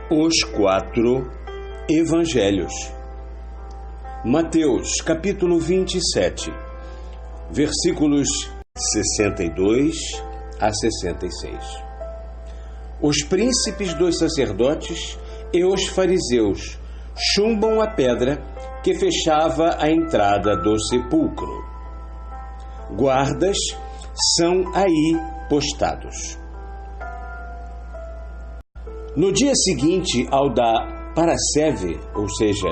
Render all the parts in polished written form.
Os quatro Evangelhos. Mateus, capítulo 27, versículos 62 a 66. Os príncipes dos sacerdotes e os fariseus chumbam a pedra que fechava a entrada do sepulcro. Guardas são aí postados. No dia seguinte ao da parasceve, ou seja,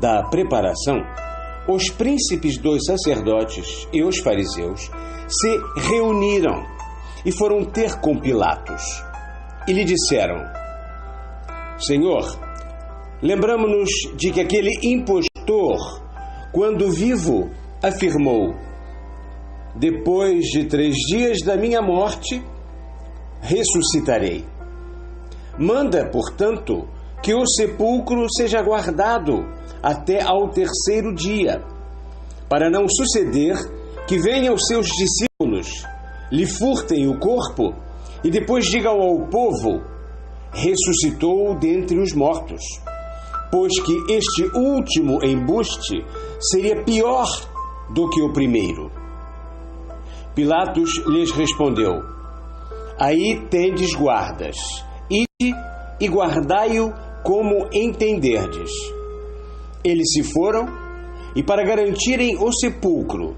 da preparação, os príncipes dos sacerdotes e os fariseus se reuniram e foram ter com Pilatos. E lhe disseram: Senhor, lembramo-nos de que aquele impostor, quando vivo, afirmou: depois de 3 dias da minha morte, ressuscitarei. Manda, portanto, que o sepulcro seja guardado até ao 3º dia, para não suceder que venham os seus discípulos, lhe furtem o corpo e depois digam ao povo: ressuscitou dentre os mortos, pois que este último embuste seria pior do que o primeiro. Pilatos lhes respondeu: aí tendes guardas, ide e guardai-o como entenderdes. Eles se foram e, para garantirem o sepulcro,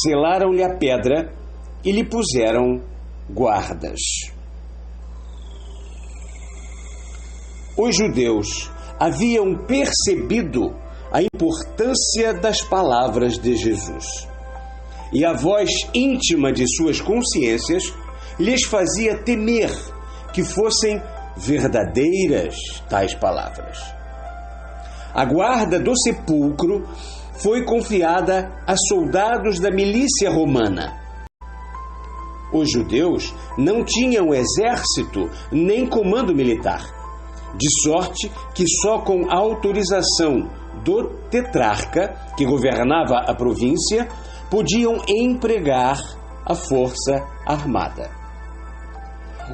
selaram-lhe a pedra e lhe puseram guardas. Os judeus haviam percebido a importância das palavras de Jesus, e a voz íntima de suas consciências lhes fazia temer que fossem verdadeiras tais palavras. A guarda do sepulcro foi confiada a soldados da milícia romana. Os judeus não tinham exército nem comando militar, de sorte que só com a autorização do tetrarca, que governava a província, podiam empregar a força armada.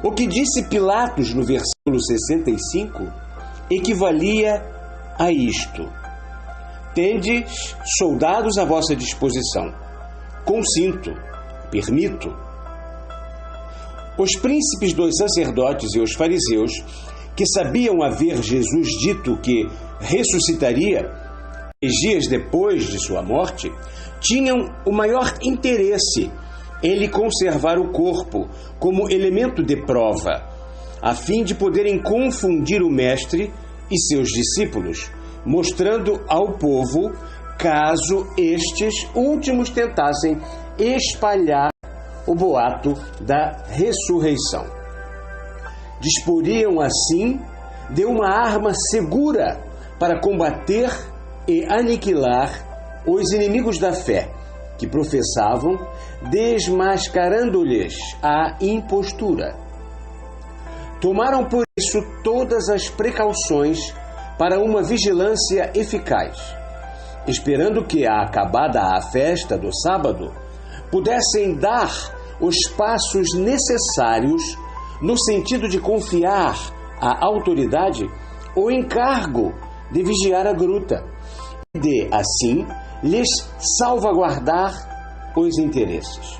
O que disse Pilatos no versículo 65 equivalia a isto: tendes soldados à vossa disposição, consinto, permito. Os príncipes dos sacerdotes e os fariseus, que sabiam haver Jesus dito que ressuscitaria 3 dias depois de sua morte, tinham o maior interesse em lhe conservar o corpo como elemento de prova, a fim de poderem confundir o mestre e seus discípulos, mostrando ao povo caso estes últimos tentassem espalhar o boato da ressurreição. Disporiam assim de uma arma segura para combater e aniquilar os inimigos da fé que professavam, desmascarando-lhes a impostura. Tomaram por isso todas as precauções para uma vigilância eficaz, esperando que, acabada a festa do sábado, pudessem dar os passos necessários no sentido de confiar à autoridade o encargo de vigiar a gruta e de, assim, lhes salvaguardar os interesses.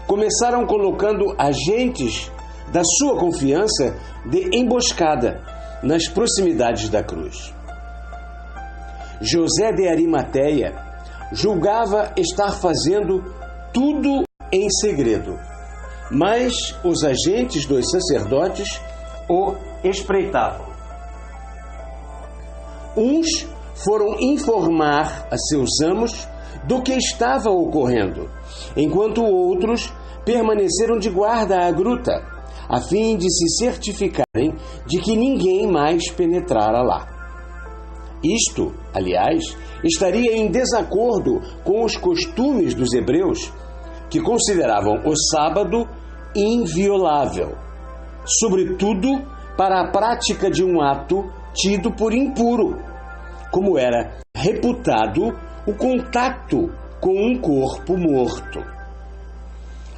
Começaram colocando agentes da sua confiança de emboscada nas proximidades da cruz. José de Arimateia julgava estar fazendo tudo em segredo, mas os agentes dos sacerdotes o espreitavam. Uns foram informar a seus amos do que estava ocorrendo, enquanto outros permaneceram de guarda à gruta, a fim de se certificarem de que ninguém mais penetrara lá. Isto, aliás, estaria em desacordo com os costumes dos hebreus, que consideravam o sábado inviolável, sobretudo para a prática de um ato tido por impuro, como era reputado o contato com um corpo morto.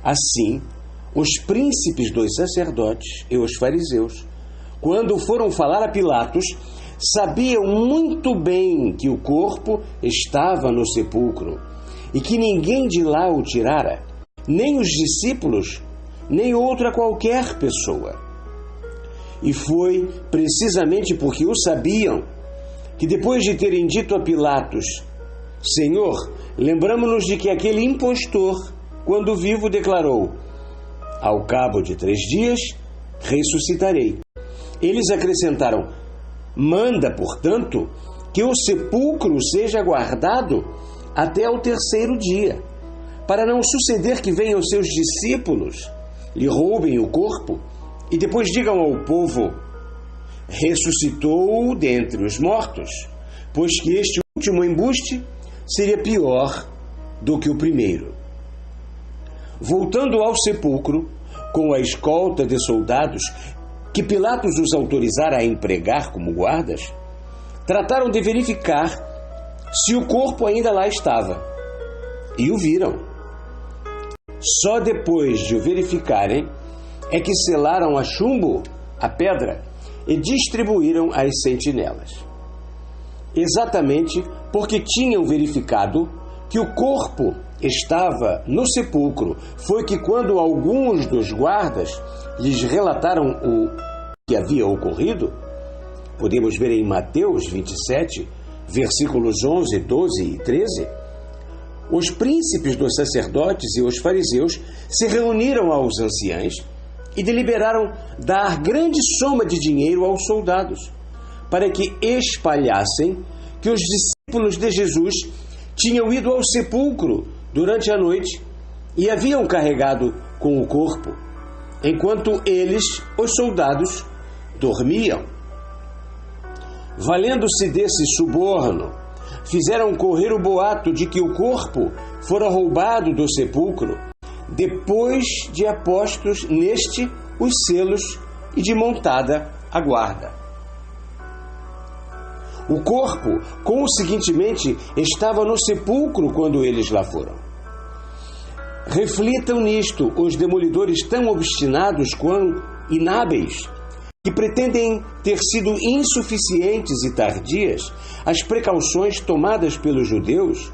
Assim, os príncipes dos sacerdotes e os fariseus quando foram falar a Pilatos, sabiam muito bem que o corpo estava no sepulcro e que ninguém de lá o tirara, nem os discípulos, nem outra qualquer pessoa. E foi precisamente porque o sabiam que, depois de terem dito a Pilatos: Senhor, lembramo-nos de que aquele impostor, quando vivo, declarou: ao cabo de 3 dias ressuscitarei. Eles acrescentaram: manda, portanto, que o sepulcro seja guardado até o 3º dia, para não suceder que venham seus discípulos, lhe roubem o corpo e depois digam ao povo: ressuscitou dentre os mortos, pois que este último embuste seria pior do que o primeiro. Voltando ao sepulcro, com a escolta de soldados que Pilatos os autorizara a empregar como guardas, trataram de verificar se o corpo ainda lá estava, e o viram. Só depois de o verificarem é que selaram a chumbo a pedra e distribuíram às sentinelas. Exatamente porque tinham verificado que o corpo estava no sepulcro, foi que, quando alguns dos guardas lhes relataram o que havia ocorrido, podemos ver em Mateus 27, versículos 11, 12 e 13, os príncipes dos sacerdotes e os fariseus se reuniram aos anciães e deliberaram dar grande soma de dinheiro aos soldados, para que espalhassem que os discípulos de Jesus tinham ido ao sepulcro durante a noite e haviam carregado com o corpo, enquanto eles, os soldados, dormiam. Valendo-se desse suborno, fizeram correr o boato de que o corpo fora roubado do sepulcro, depois de apostos neste os selos e de montada a guarda. O corpo, conseguintemente, estava no sepulcro quando eles lá foram. Reflitam nisto os demolidores tão obstinados quanto inábeis, que pretendem ter sido insuficientes e tardias as precauções tomadas pelos judeus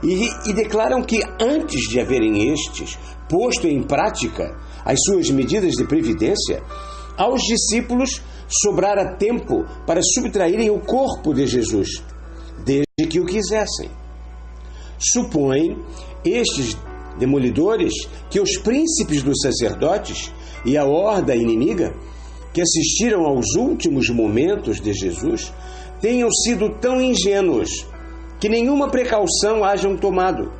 e declaram que, antes de haverem estes posto em prática as suas medidas de previdência, aos discípulos sobrara tempo para subtraírem o corpo de Jesus, desde que o quisessem. Supõem estes demolidores que os príncipes dos sacerdotes e a horda inimiga, que assistiram aos últimos momentos de Jesus, tenham sido tão ingênuos que nenhuma precaução hajam tomado,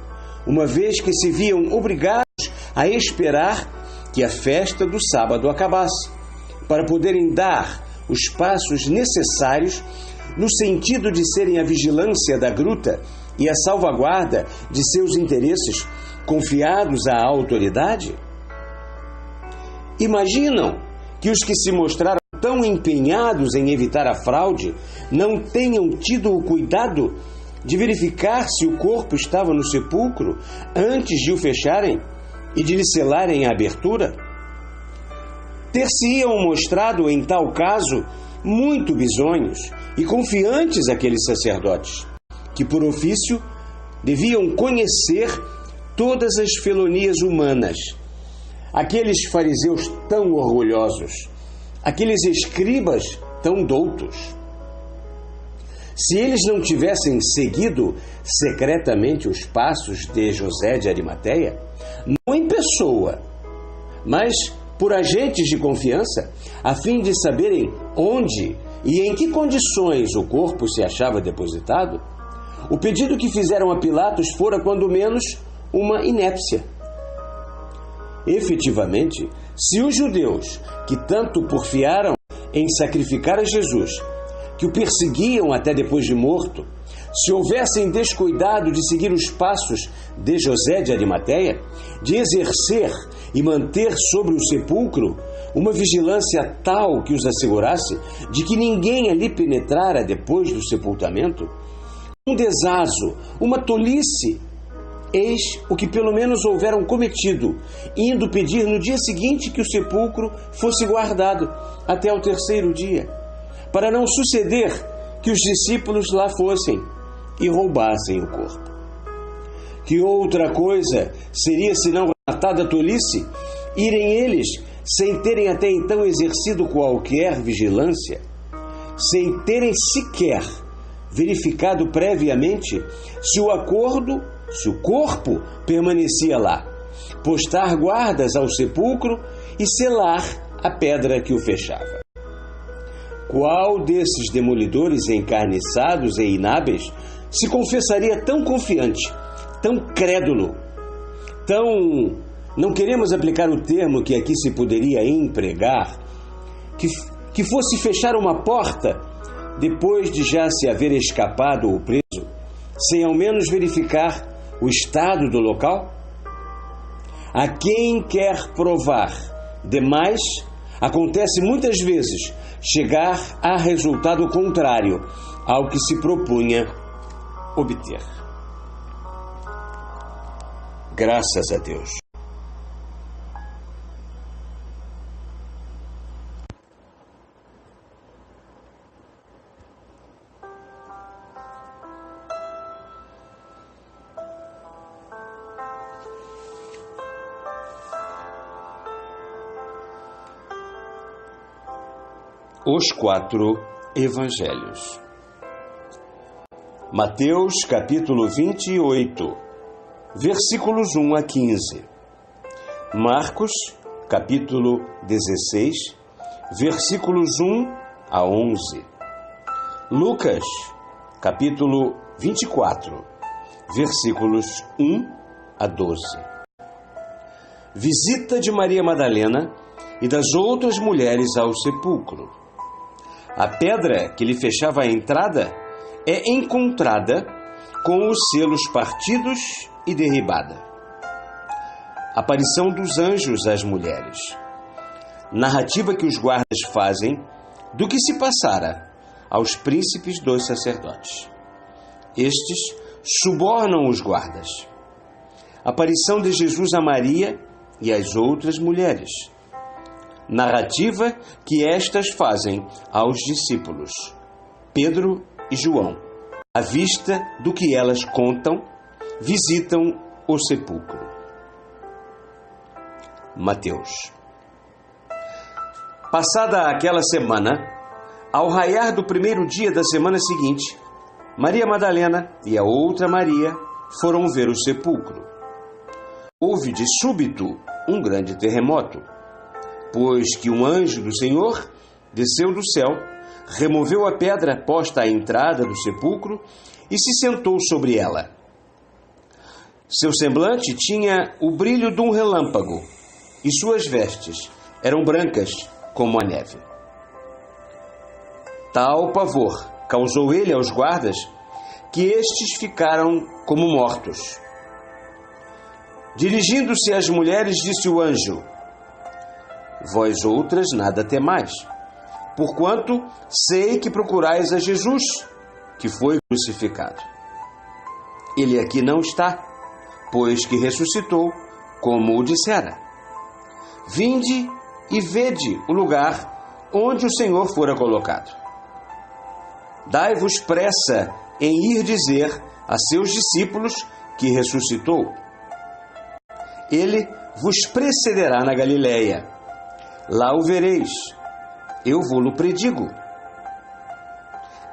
uma vez que se viam obrigados a esperar que a festa do sábado acabasse, para poderem dar os passos necessários no sentido de serem a vigilância da gruta e a salvaguarda de seus interesses confiados à autoridade? Imaginam que os que se mostraram tão empenhados em evitar a fraude não tenham tido o cuidado de verificar se o corpo estava no sepulcro antes de o fecharem e de lhe selarem a abertura? Ter-se-iam mostrado, em tal caso, muito bisonhos e confiantes aqueles sacerdotes, que por ofício deviam conhecer todas as felonias humanas, aqueles fariseus tão orgulhosos, aqueles escribas tão doutos. Se eles não tivessem seguido secretamente os passos de José de Arimateia, não em pessoa, mas por agentes de confiança, a fim de saberem onde e em que condições o corpo se achava depositado, o pedido que fizeram a Pilatos fora, quando menos, uma inépcia. Efetivamente, se os judeus, que tanto porfiaram em sacrificar a Jesus, que o perseguiam até depois de morto, se houvessem descuidado de seguir os passos de José de Arimateia, de exercer e manter sobre o sepulcro uma vigilância tal que os assegurasse de que ninguém ali penetrara depois do sepultamento, um desazo, uma tolice, Eis o que pelo menos houveram cometido, indo pedir no dia seguinte que o sepulcro fosse guardado até o terceiro dia, para não suceder que os discípulos lá fossem e roubassem o corpo. Que outra coisa seria senão relatada tolice, irem eles, sem terem até então exercido qualquer vigilância, sem terem sequer verificado previamente se o corpo permanecia lá, postar guardas ao sepulcro e selar a pedra que o fechava. Qual desses demolidores encarniçados e inábeis se confessaria tão confiante, tão crédulo, tão... não queremos aplicar o termo que aqui se poderia empregar, que fosse fechar uma porta depois de já se haver escapado o preso, sem ao menos verificar o estado do local? A quem quer provar demais, acontece muitas vezes chegar a resultado contrário ao que se propunha obter. Graças a Deus. Os 4 Evangelhos. Mateus, capítulo 28, versículos 1 a 15. Marcos, capítulo 16, versículos 1 a 11. Lucas, capítulo 24, versículos 1 a 12. Visita de Maria Madalena e das outras mulheres ao sepulcro. A pedra que lhe fechava a entrada é encontrada com os selos partidos e derribada. Aparição dos anjos às mulheres. Narrativa que os guardas fazem do que se passara aos príncipes dos sacerdotes. Estes subornam os guardas. Aparição de Jesus a Maria e às outras mulheres. Narrativa que estas fazem aos discípulos, Pedro e João. À vista do que elas contam, visitam o sepulcro. Mateus. Passada aquela semana, ao raiar do primeiro dia da semana seguinte, Maria Madalena e a outra Maria foram ver o sepulcro. Houve de súbito um grande terremoto, pois que um anjo do Senhor desceu do céu, removeu a pedra posta à entrada do sepulcro e se sentou sobre ela. Seu semblante tinha o brilho de um relâmpago e suas vestes eram brancas como a neve. Tal pavor causou ele aos guardas que estes ficaram como mortos. Dirigindo-se às mulheres, disse o anjo: Vós outras nada temais, porquanto sei que procurais a Jesus, que foi crucificado. Ele aqui não está, pois que ressuscitou, como o dissera. Vinde e vede o lugar onde o Senhor fora colocado. Dai-vos pressa em ir dizer a seus discípulos que ressuscitou. Ele vos precederá na Galileia. Lá o vereis, eu vou-lo predigo.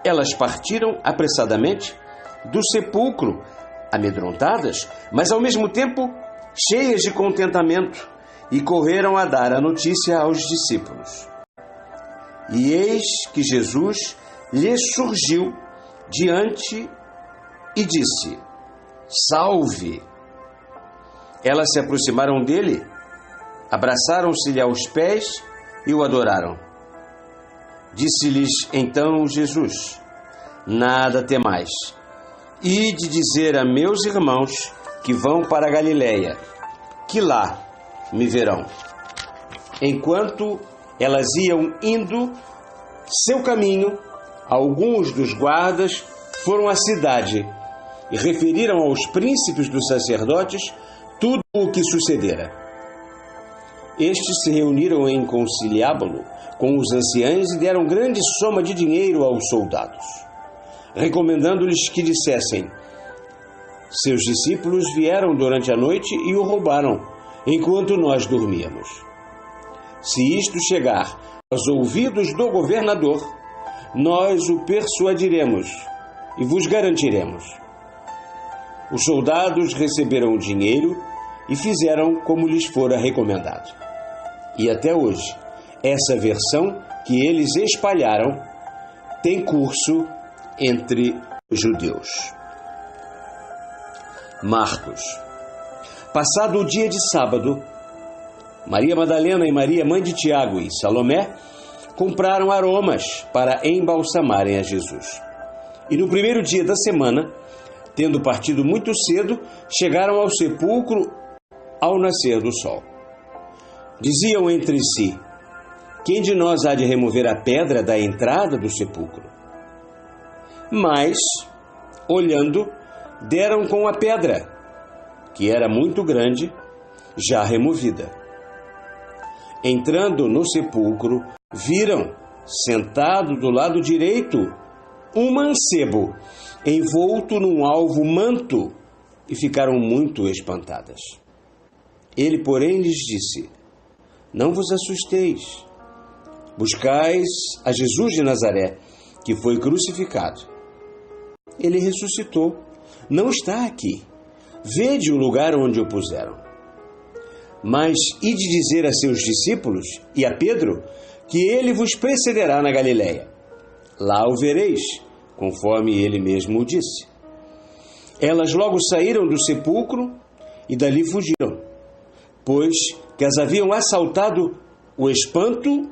Elas partiram apressadamente do sepulcro, amedrontadas, mas ao mesmo tempo cheias de contentamento, e correram a dar a notícia aos discípulos. E eis que Jesus lhes surgiu diante e disse: Salve! Elas se aproximaram dele, abraçaram-se-lhe aos pés e o adoraram. Disse-lhes então Jesus: Nada temais. Ide dizer a meus irmãos que vão para a Galileia, que lá me verão. Enquanto elas iam indo seu caminho, alguns dos guardas foram à cidade e referiram aos príncipes dos sacerdotes tudo o que sucedera. Estes se reuniram em conciliábulo com os anciães e deram grande soma de dinheiro aos soldados, recomendando-lhes que dissessem: seus discípulos vieram durante a noite e o roubaram, enquanto nós dormíamos. Se isto chegar aos ouvidos do governador, nós o persuadiremos e vos garantiremos. Os soldados receberam o dinheiro e fizeram como lhes fora recomendado. E até hoje, essa versão que eles espalharam tem curso entre os judeus. Marcos. Passado o dia de sábado, Maria Madalena e Maria, mãe de Tiago, e Salomé compraram aromas para embalsamarem a Jesus. E no primeiro dia da semana, tendo partido muito cedo, chegaram ao sepulcro ao nascer do sol. Diziam entre si: quem de nós há de remover a pedra da entrada do sepulcro? Mas, olhando, deram com a pedra, que era muito grande, já removida. Entrando no sepulcro, viram, sentado do lado direito, um mancebo, envolto num alvo manto, e ficaram muito espantadas. Ele, porém, lhes disse: não vos assusteis. Buscais a Jesus de Nazaré, que foi crucificado. Ele ressuscitou. Não está aqui. Vede o lugar onde o puseram. Mas ide dizer a seus discípulos e a Pedro que ele vos precederá na Galiléia. Lá o vereis, conforme ele mesmo o disse. Elas logo saíram do sepulcro e dali fugiram, pois que as haviam assaltado o espanto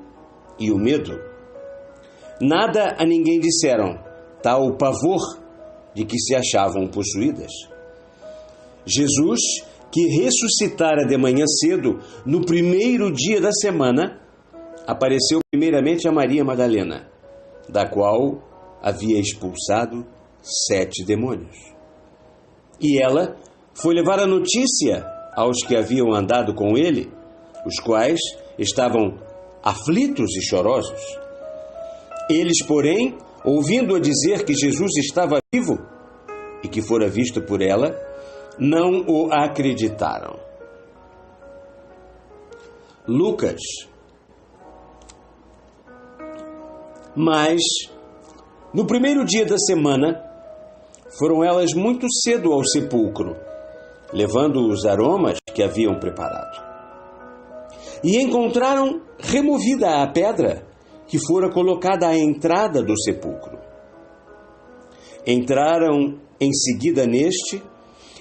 e o medo. Nada a ninguém disseram, tal o pavor de que se achavam possuídas. Jesus, que ressuscitara de manhã cedo, no primeiro dia da semana, apareceu primeiramente a Maria Madalena, da qual havia expulsado 7 demônios. E ela foi levar a notícia aos que haviam andado com ele, os quais estavam aflitos e chorosos. Eles, porém, ouvindo-a dizer que Jesus estava vivo e que fora visto por ela, não o acreditaram. Lucas. Mas, no primeiro dia da semana, foram elas muito cedo ao sepulcro, levando os aromas que haviam preparado. E encontraram removida a pedra que fora colocada à entrada do sepulcro. Entraram em seguida neste,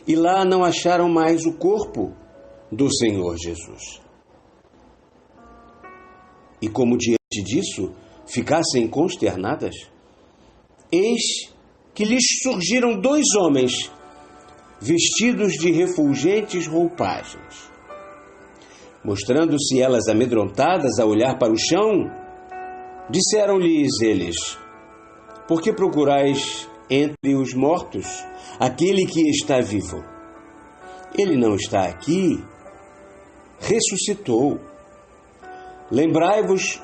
e lá não acharam mais o corpo do Senhor Jesus. E como diante disso ficassem consternadas, eis que lhes surgiram 2 homens, vestidos de refulgentes roupagens. Mostrando-se elas amedrontadas a olhar para o chão, disseram-lhes eles: por que procurais entre os mortos aquele que está vivo? Ele não está aqui, ressuscitou. Lembrai-vos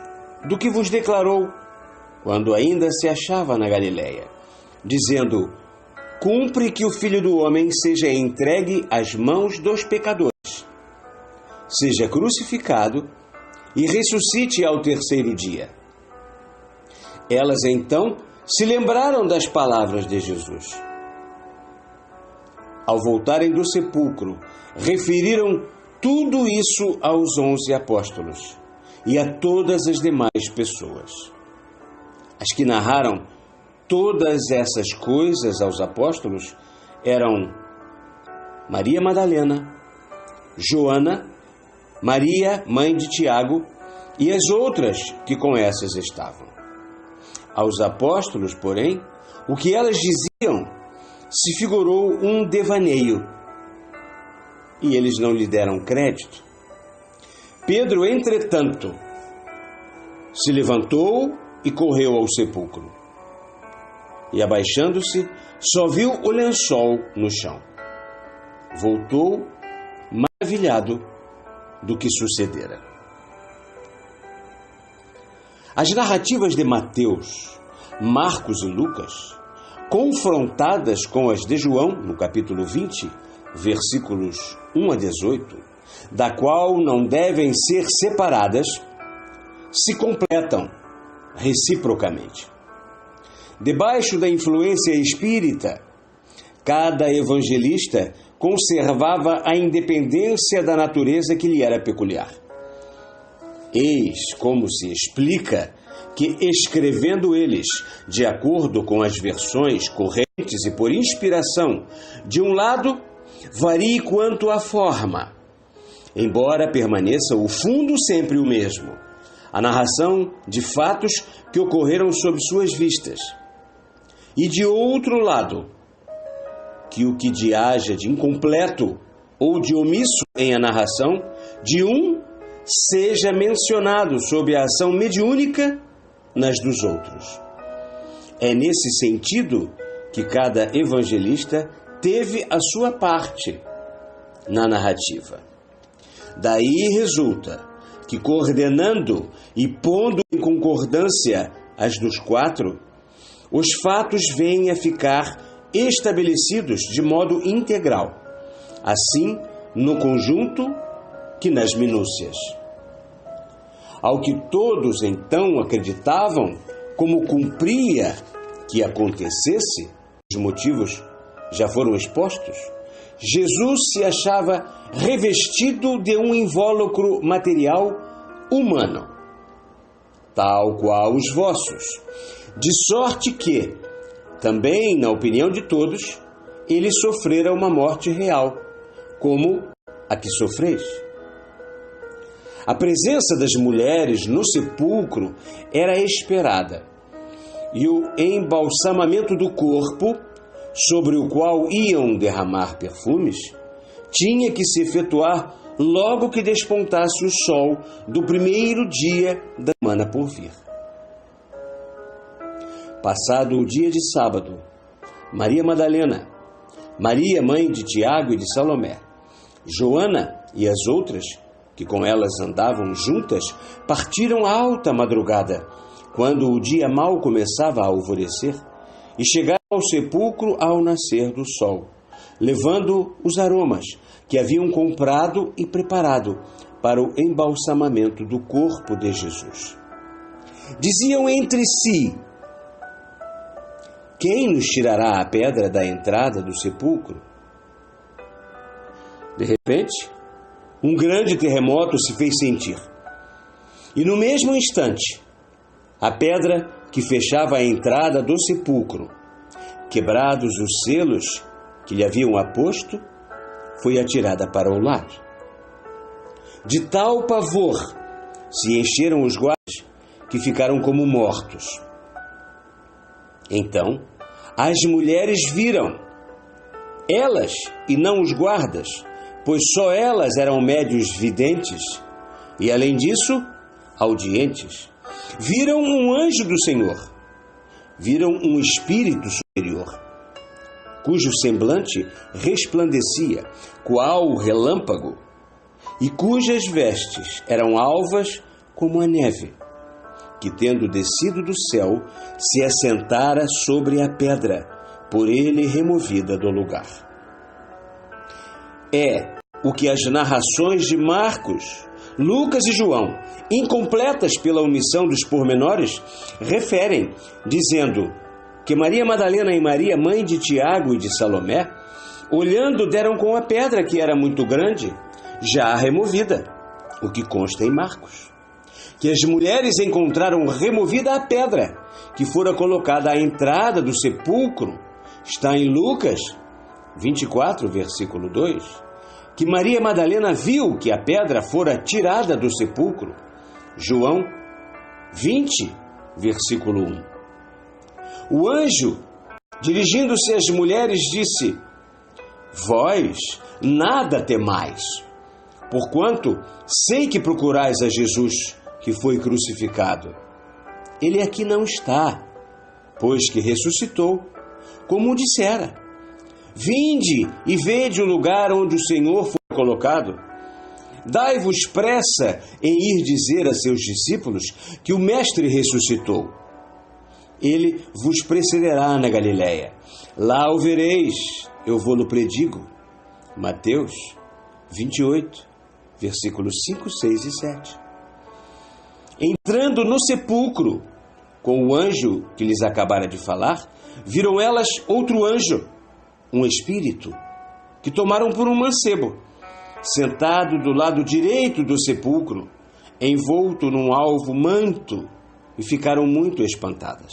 do que vos declarou quando ainda se achava na Galiléia, dizendo: cumpre que o Filho do Homem seja entregue às mãos dos pecadores, seja crucificado e ressuscite ao terceiro dia. Elas então se lembraram das palavras de Jesus. Ao voltarem do sepulcro, referiram tudo isso aos 11 apóstolos e a todas as demais pessoas. As que narraram todas essas coisas aos apóstolos eram Maria Madalena, Joana, Maria, mãe de Tiago, e as outras que com essas estavam. Aos apóstolos, porém, o que elas diziam se figurou um devaneio, e eles não lhe deram crédito. Pedro, entretanto, se levantou e correu ao sepulcro. e, abaixando-se, só viu o lençol no chão. Voltou maravilhado do que sucedera. As narrativas de Mateus, Marcos e Lucas, confrontadas com as de João, no capítulo 20, versículos 1 a 18, da qual não devem ser separadas, se completam reciprocamente. Debaixo da influência espírita, cada evangelista conservava a independência da natureza que lhe era peculiar. Eis como se explica que, escrevendo eles, de acordo com as versões correntes e por inspiração, de um lado, varie quanto à forma, embora permaneça o fundo sempre o mesmo, a narração de fatos que ocorreram sob suas vistas. E de outro lado, que o que haja de incompleto ou de omisso em a narração de um seja mencionado sob a ação mediúnica nas dos outros. É nesse sentido que cada evangelista teve a sua parte na narrativa. Daí resulta que, coordenando e pondo em concordância as dos quatro, os fatos vêm a ficar estabelecidos de modo integral, assim no conjunto que nas minúcias. Ao que todos então acreditavam como cumpria que acontecesse, os motivos já foram expostos, Jesus se achava revestido de um invólucro material humano, tal qual os vossos, de sorte que, também na opinião de todos, ele sofrera uma morte real, como a que sofreis. A presença das mulheres no sepulcro era esperada, e o embalsamamento do corpo, sobre o qual iam derramar perfumes, tinha que se efetuar logo que despontasse o sol do primeiro dia da semana por vir. Passado o dia de sábado, Maria Madalena, Maria, mãe de Tiago e de Salomé, Joana e as outras, que com elas andavam juntas, partiram à alta madrugada, quando o dia mal começava a alvorecer, e chegaram ao sepulcro ao nascer do sol, levando os aromas que haviam comprado e preparado para o embalsamamento do corpo de Jesus. Diziam entre si: quem nos tirará a pedra da entrada do sepulcro? De repente, um grande terremoto se fez sentir. E no mesmo instante, a pedra que fechava a entrada do sepulcro, quebrados os selos que lhe haviam aposto, foi atirada para o lado. De tal pavor se encheram os guardas que ficaram como mortos. Então, as mulheres viram, elas e não os guardas, pois só elas eram médios videntes e, além disso, audientes. Viram um anjo do Senhor, viram um espírito superior, cujo semblante resplandecia, qual relâmpago, e cujas vestes eram alvas como a neve, que, tendo descido do céu, se assentara sobre a pedra, por ele removida do lugar. É o que as narrações de Marcos, Lucas e João, incompletas pela omissão dos pormenores, referem, dizendo que Maria Madalena e Maria, mãe de Tiago e de Salomé, olhando, deram com a pedra, que era muito grande, já removida, o que consta em Marcos. Que as mulheres encontraram removida a pedra, que fora colocada à entrada do sepulcro, está em Lucas 24, versículo 2. Que Maria Madalena viu que a pedra fora tirada do sepulcro, João 20, versículo 1. O anjo, dirigindo-se às mulheres, disse: vós nada temais, porquanto sei que procurais a Jesus, que foi crucificado. Ele aqui não está, pois que ressuscitou, como o dissera. Vinde e vede o lugar onde o Senhor foi colocado. Dai-vos pressa em ir dizer a seus discípulos que o Mestre ressuscitou. Ele vos precederá na Galiléia. Lá o vereis, eu vou-lo predigo. Mateus 28, versículos 5, 6 e 7. Entrando no sepulcro, com o anjo que lhes acabara de falar, viram elas outro anjo, um espírito, que tomaram por um mancebo, sentado do lado direito do sepulcro, envolto num alvo manto, e ficaram muito espantadas.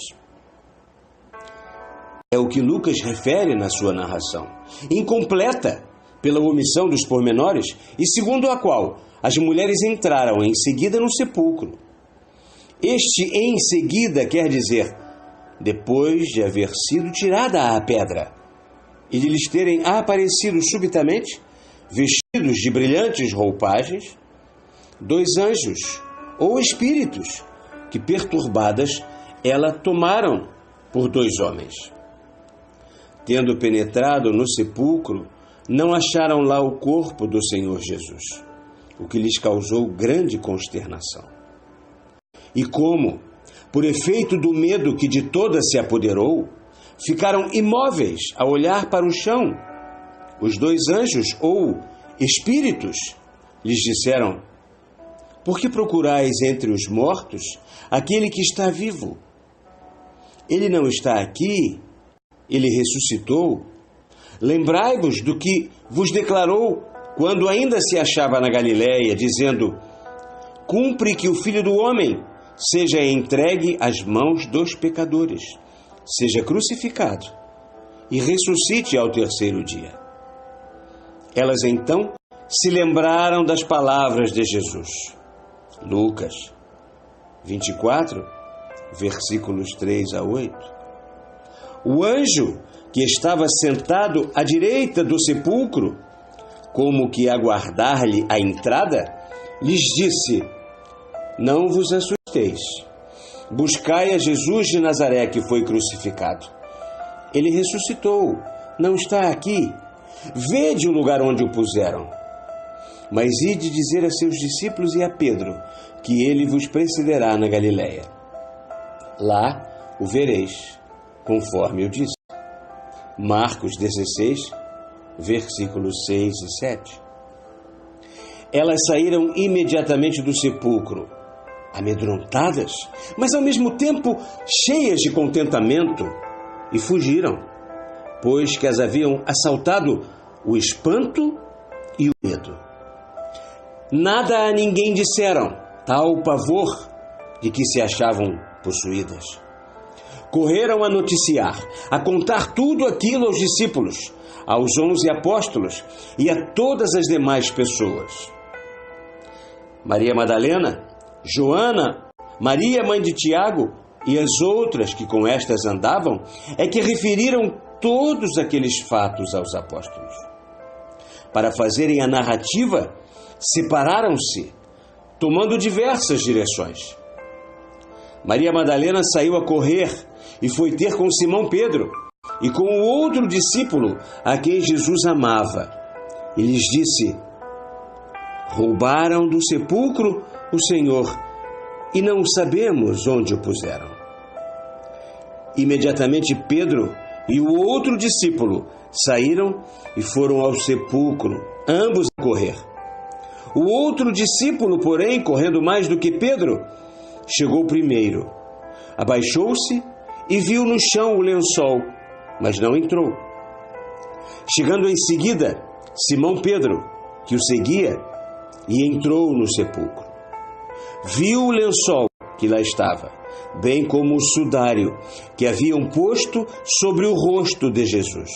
É o que Lucas refere na sua narração, incompleta pela omissão dos pormenores, e segundo a qual as mulheres entraram em seguida no sepulcro. Este em seguida quer dizer depois de haver sido tirada a pedra e de lhes terem aparecido subitamente, vestidos de brilhantes roupagens, dois anjos ou espíritos que, perturbadas, ela tomaram por dois homens. Tendo penetrado no sepulcro, não acharam lá o corpo do Senhor Jesus, o que lhes causou grande consternação. E como, por efeito do medo que de todas se apoderou, ficaram imóveis a olhar para o chão, os dois anjos ou espíritos lhes disseram: por que procurais entre os mortos aquele que está vivo? Ele não está aqui, ele ressuscitou. Lembrai-vos do que vos declarou quando ainda se achava na Galiléia, dizendo: cumpre que o Filho do Homem seja entregue às mãos dos pecadores, seja crucificado e ressuscite ao terceiro dia. Elas então se lembraram das palavras de Jesus. Lucas 24, versículos 3 a 8. O anjo que estava sentado à direita do sepulcro, como que a guardar-lhe a entrada, lhes disse: não vos assusteis. Buscai a Jesus de Nazaré, que foi crucificado. Ele ressuscitou, não está aqui. Vede o lugar onde o puseram. Mas ide dizer a seus discípulos e a Pedro que ele vos precederá na Galiléia. Lá o vereis, conforme eu disse. Marcos 16, versículos 6 e 7. Elas saíram imediatamente do sepulcro, amedrontadas, mas ao mesmo tempo cheias de contentamento, e fugiram, pois que as haviam assaltado o espanto e o medo. Nada a ninguém disseram, tal pavor de que se achavam possuídas. Correram a noticiar, a contar tudo aquilo aos discípulos, aos 11 apóstolos e a todas as demais pessoas. Maria Madalena, Joana, Maria, mãe de Tiago, e as outras que com estas andavam, é que referiram todos aqueles fatos aos apóstolos. Para fazerem a narrativa, separaram-se, tomando diversas direções. Maria Madalena saiu a correr e foi ter com Simão Pedro e com o outro discípulo a quem Jesus amava. E lhes disse: roubaram do sepulcro o Senhor e não sabemos onde o puseram. Imediatamente Pedro e o outro discípulo saíram e foram ao sepulcro, ambos a correr. O outro discípulo, porém, correndo mais do que Pedro, chegou primeiro, abaixou-se e viu no chão o lençol, mas não entrou. Chegando em seguida, Simão Pedro, que o seguia, e entrou no sepulcro. Viu o lençol que lá estava, bem como o sudário que haviam posto sobre o rosto de Jesus.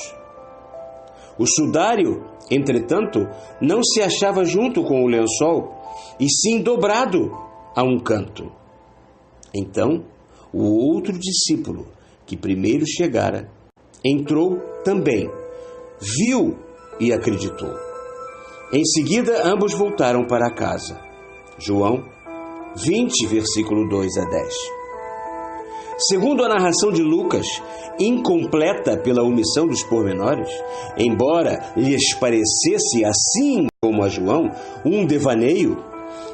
O sudário, entretanto, não se achava junto com o lençol, e sim dobrado a um canto. Então, o outro discípulo, que primeiro chegara, entrou também, viu e acreditou. Em seguida, ambos voltaram para casa. João 20, versículo 2 a 10. Segundo a narração de Lucas, incompleta pela omissão dos pormenores, embora lhes parecesse, assim como a João, um devaneio,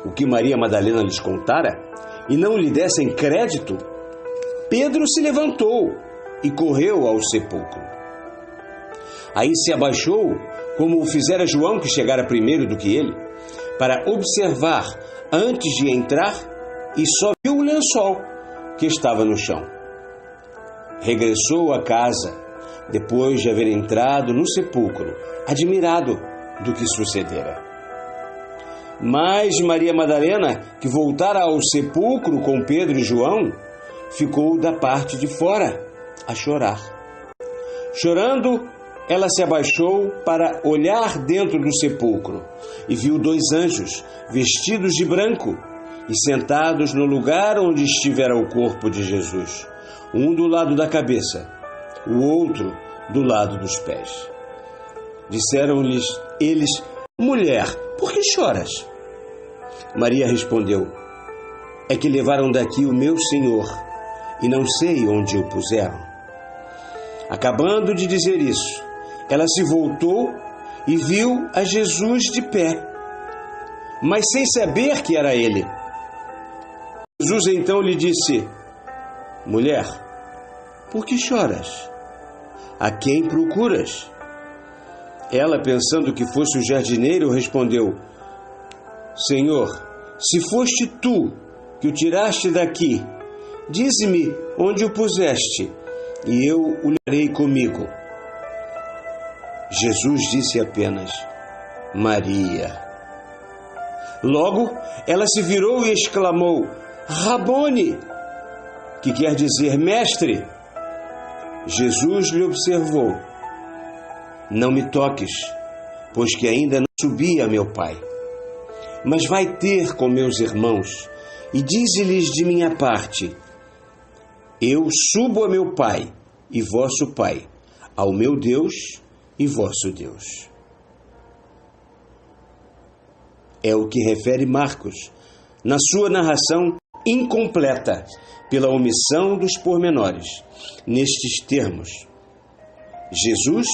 o que Maria Madalena lhes contara, e não lhe dessem crédito, Pedro se levantou e correu ao sepulcro. Aí se abaixou, como o fizera João, que chegara primeiro do que ele, para observar antes de entrar, e só viu o lençol que estava no chão. Regressou à casa, depois de haver entrado no sepulcro, admirado do que sucedera. Mas Maria Madalena, que voltara ao sepulcro com Pedro e João, ficou da parte de fora a chorar. Chorando, ela se abaixou para olhar dentro do sepulcro e viu 2 anjos, vestidos de branco, e sentados no lugar onde estivera o corpo de Jesus, um do lado da cabeça, o outro do lado dos pés. Disseram-lhes eles: mulher, por que choras? Maria respondeu: é que levaram daqui o meu Senhor, e não sei onde o puseram. Acabando de dizer isso, ela se voltou e viu a Jesus de pé, mas sem saber que era ele. Jesus então lhe disse: mulher, por que choras? A quem procuras? Ela, pensando que fosse o jardineiro, respondeu: Senhor, se foste tu que o tiraste daqui, dize-me onde o puseste, e eu o levarei comigo. Jesus disse apenas: Maria. Logo, ela se virou e exclamou: Rabone, que quer dizer mestre. Jesus lhe observou: não me toques, pois que ainda não subi a meu Pai. Mas vai ter com meus irmãos e dize-lhes de minha parte: eu subo a meu Pai e vosso Pai, ao meu Deus e vosso Deus. É o que refere Marcos, na sua narração incompleta, pela omissão dos pormenores, nestes termos: Jesus,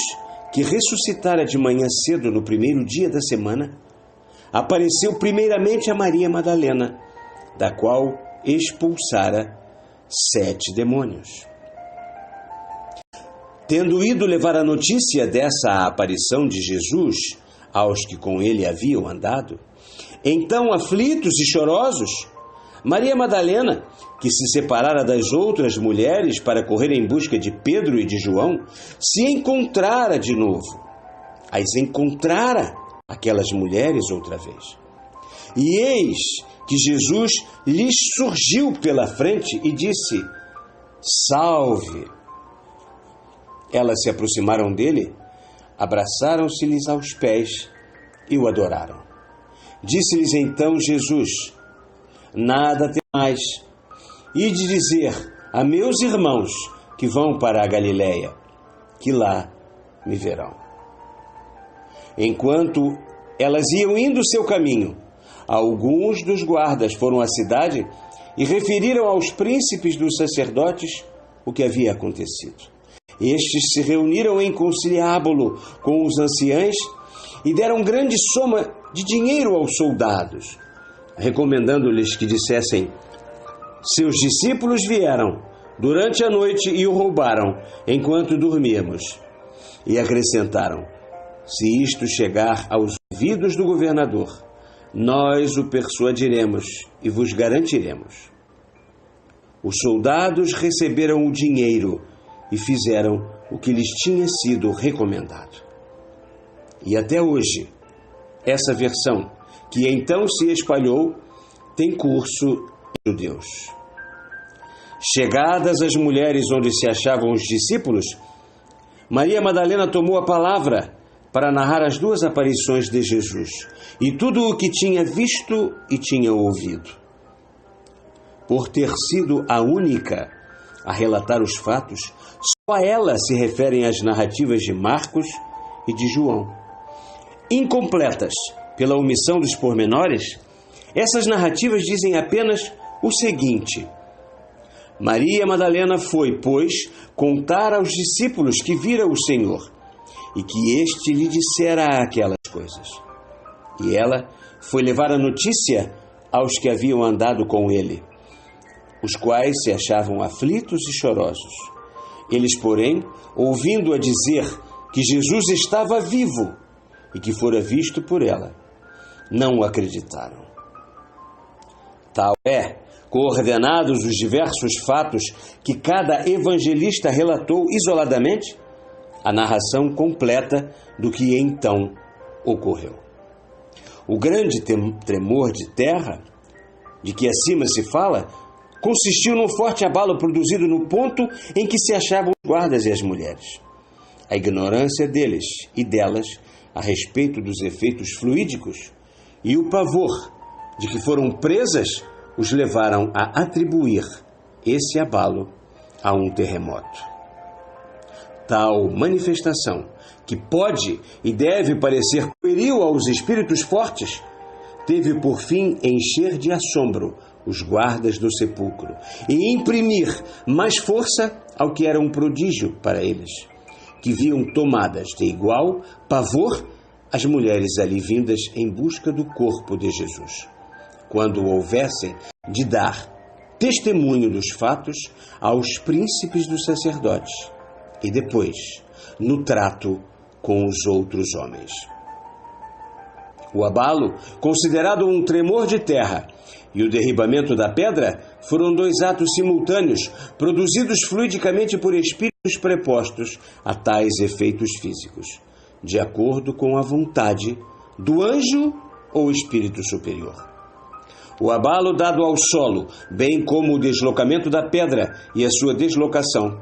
que ressuscitara de manhã cedo no primeiro dia da semana, apareceu primeiramente a Maria Madalena, da qual expulsara 7 demônios. Tendo ido levar a notícia dessa aparição de Jesus aos que com ele haviam andado, então, aflitos e chorosos, Maria Madalena, que se separara das outras mulheres para correr em busca de Pedro e de João, se encontrara de novo. As encontrara aquelas mulheres outra vez. E eis que Jesus lhes surgiu pela frente e disse: Salve! Elas se aproximaram dele, abraçaram-se-lhes aos pés e o adoraram. Disse-lhes então Jesus: nada temais, ide dizer a meus irmãos que vão para a Galileia, que lá me verão. Enquanto elas iam indo seu caminho, alguns dos guardas foram à cidade e referiram aos príncipes dos sacerdotes o que havia acontecido. Estes se reuniram em conciliábulo com os anciães e deram grande soma de dinheiro aos soldados, recomendando-lhes que dissessem: seus discípulos vieram durante a noite e o roubaram enquanto dormíamos. E acrescentaram: se isto chegar aos ouvidos do governador, nós o persuadiremos e vos garantiremos. Os soldados receberam o dinheiro e fizeram o que lhes tinha sido recomendado. E até hoje, essa versão, que então se espalhou, tem curso em judeus. Chegadas as mulheres onde se achavam os discípulos, Maria Madalena tomou a palavra para narrar as 2 aparições de Jesus e tudo o que tinha visto e tinha ouvido. Por ter sido a única a relatar os fatos, só a ela se referem as narrativas de Marcos e de João. Incompletas pela omissão dos pormenores, essas narrativas dizem apenas o seguinte: Maria Madalena foi, pois, contar aos discípulos que vira o Senhor e que este lhe dissera aquelas coisas. E ela foi levar a notícia aos que haviam andado com ele, os quais se achavam aflitos e chorosos. Eles, porém, ouvindo-a dizer que Jesus estava vivo e que fora visto por ela, não o acreditaram. Tal é, coordenados os diversos fatos que cada evangelista relatou isoladamente, a narração completa do que então ocorreu. O grande tremor de terra, de que acima se fala, consistiu num forte abalo produzido no ponto em que se achavam os guardas e as mulheres. A ignorância deles e delas a respeito dos efeitos fluídicos e o pavor de que foram presas os levaram a atribuir esse abalo a um terremoto. Tal manifestação, que pode e deve parecer pueril aos espíritos fortes, teve por fim encher de assombro os guardas do sepulcro e imprimir mais força ao que era um prodígio para eles, que viam tomadas de igual pavor as mulheres ali vindas em busca do corpo de Jesus, quando houvessem de dar testemunho dos fatos aos príncipes dos sacerdotes e depois no trato com os outros homens. O abalo, considerado um tremor de terra, e o derribamento da pedra foram dois atos simultâneos, produzidos fluidicamente por espíritos prepostos a tais efeitos físicos, de acordo com a vontade do anjo ou espírito superior. O abalo dado ao solo, bem como o deslocamento da pedra e a sua deslocação,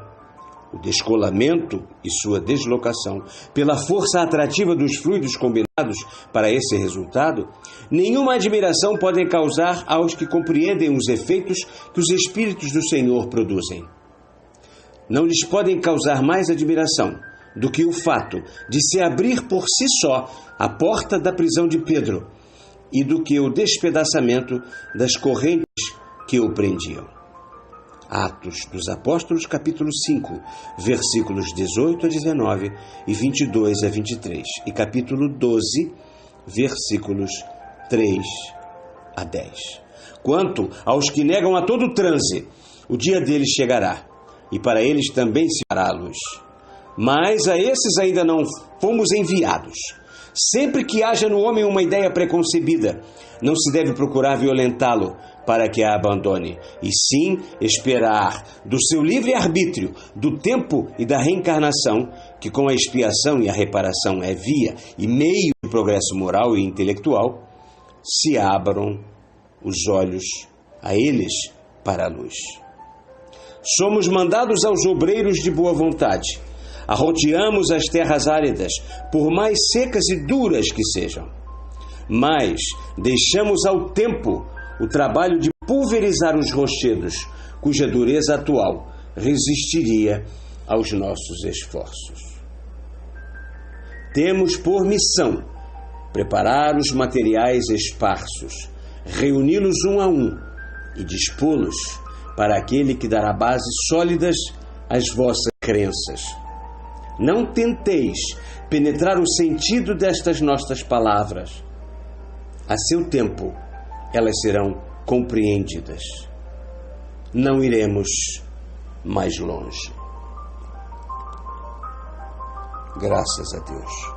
o descolamento e sua deslocação, pela força atrativa dos fluidos combinados para esse resultado, nenhuma admiração podem causar aos que compreendem os efeitos que os Espíritos do Senhor produzem. Não lhes podem causar mais admiração do que o fato de se abrir por si só a porta da prisão de Pedro e do que o despedaçamento das correntes que o prendiam. Atos dos Apóstolos, capítulo 5, versículos 18 a 19 e 22 a 23, e capítulo 12, versículos 3 a 10. Quanto aos que negam a todo transe, o dia deles chegará, e para eles também se fará a luz. Mas a esses ainda não fomos enviados. Sempre que haja no homem uma ideia preconcebida, não se deve procurar violentá-lo para que a abandone, e sim esperar do seu livre-arbítrio, do tempo e da reencarnação, que com a expiação e a reparação é via e meio de progresso moral e intelectual, se abram os olhos a eles para a luz. Somos mandados aos obreiros de boa vontade. Arrodeamos as terras áridas, por mais secas e duras que sejam. Mas deixamos ao tempo o trabalho de pulverizar os rochedos, cuja dureza atual resistiria aos nossos esforços. Temos por missão preparar os materiais esparsos, reuni-los um a um e dispô-los para aquele que dará bases sólidas às vossas crenças. Não tenteis penetrar o sentido destas nossas palavras. A seu tempo, elas serão compreendidas. Não iremos mais longe. Graças a Deus.